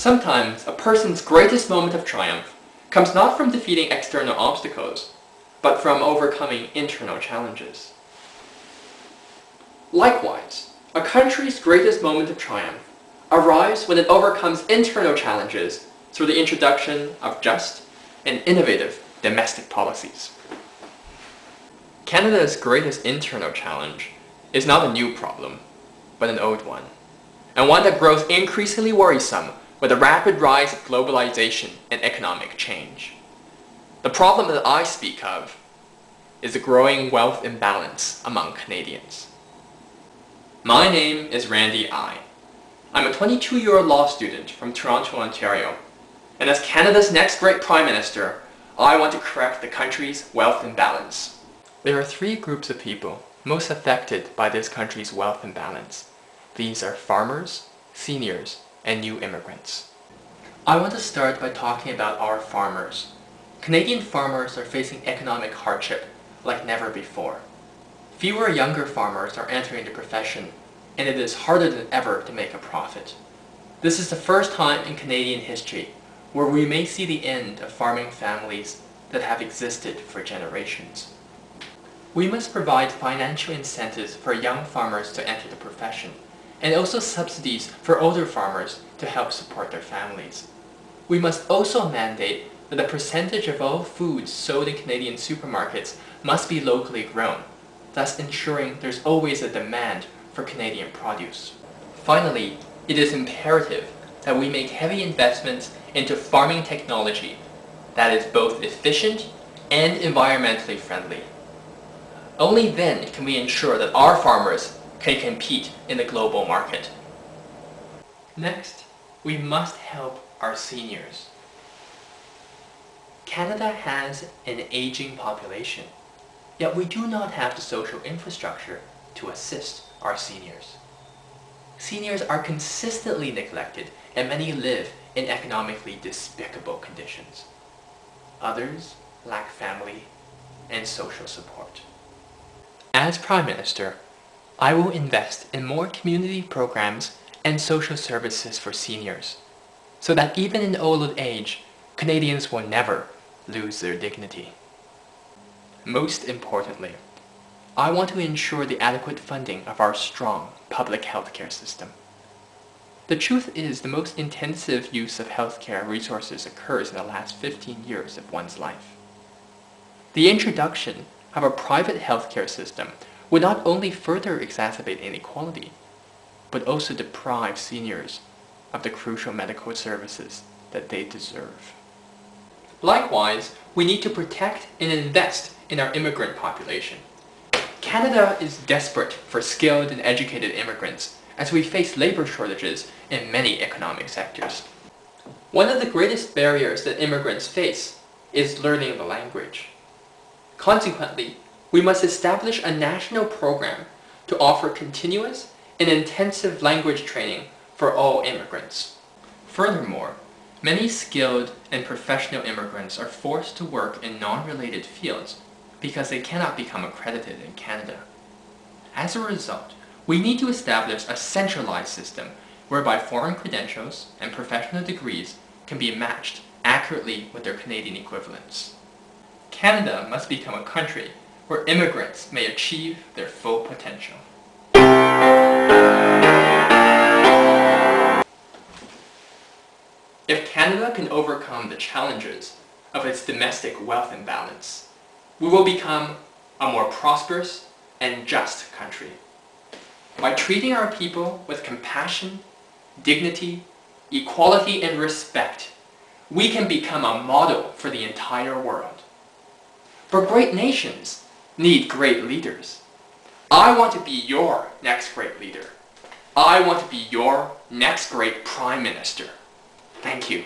Sometimes a person's greatest moment of triumph comes not from defeating external obstacles, but from overcoming internal challenges. Likewise, a country's greatest moment of triumph arrives when it overcomes internal challenges through the introduction of just and innovative domestic policies. Canada's greatest internal challenge is not a new problem, but an old one, and one that grows increasingly worrisome with the rapid rise of globalization and economic change. The problem that I speak of is the growing wealth imbalance among Canadians. My name is Randy I. I'm a 22-year-old law student from Toronto, Ontario, and as Canada's next great Prime Minister, I want to correct the country's wealth imbalance. There are three groups of people most affected by this country's wealth imbalance. These are farmers, seniors, and new immigrants. I want to start by talking about our farmers. Canadian farmers are facing economic hardship like never before. Fewer younger farmers are entering the profession, and it is harder than ever to make a profit. This is the first time in Canadian history where we may see the end of farming families that have existed for generations. We must provide financial incentives for young farmers to enter the profession, and also subsidies for older farmers to help support their families. We must also mandate that a percentage of all foods sold in Canadian supermarkets must be locally grown, thus ensuring there's always a demand for Canadian produce. Finally, it is imperative that we make heavy investments into farming technology that is both efficient and environmentally friendly. Only then can we ensure that our farmers can compete in the global market. Next, we must help our seniors. Canada has an aging population, yet we do not have the social infrastructure to assist our seniors. Seniors are consistently neglected, and many live in economically despicable conditions. Others lack family and social support. As Prime Minister, I will invest in more community programs and social services for seniors, so that even in old age, Canadians will never lose their dignity. Most importantly, I want to ensure the adequate funding of our strong public healthcare system. The truth is, the most intensive use of healthcare resources occurs in the last 15 years of one's life. The introduction of a private healthcare system would not only further exacerbate inequality, but also deprive seniors of the crucial medical services that they deserve. Likewise, we need to protect and invest in our immigrant population. Canada is desperate for skilled and educated immigrants as we face labor shortages in many economic sectors. One of the greatest barriers that immigrants face is learning the language. Consequently, we must establish a national program to offer continuous and intensive language training for all immigrants. Furthermore, many skilled and professional immigrants are forced to work in non-related fields because they cannot become accredited in Canada. As a result, we need to establish a centralized system whereby foreign credentials and professional degrees can be matched accurately with their Canadian equivalents. Canada must become a country where immigrants may achieve their full potential. If Canada can overcome the challenges of its domestic wealth imbalance, we will become a more prosperous and just country. By treating our people with compassion, dignity, equality, and respect, we can become a model for the entire world. For great nations need great leaders. I want to be your next great leader. I want to be your next great Prime Minister. Thank you.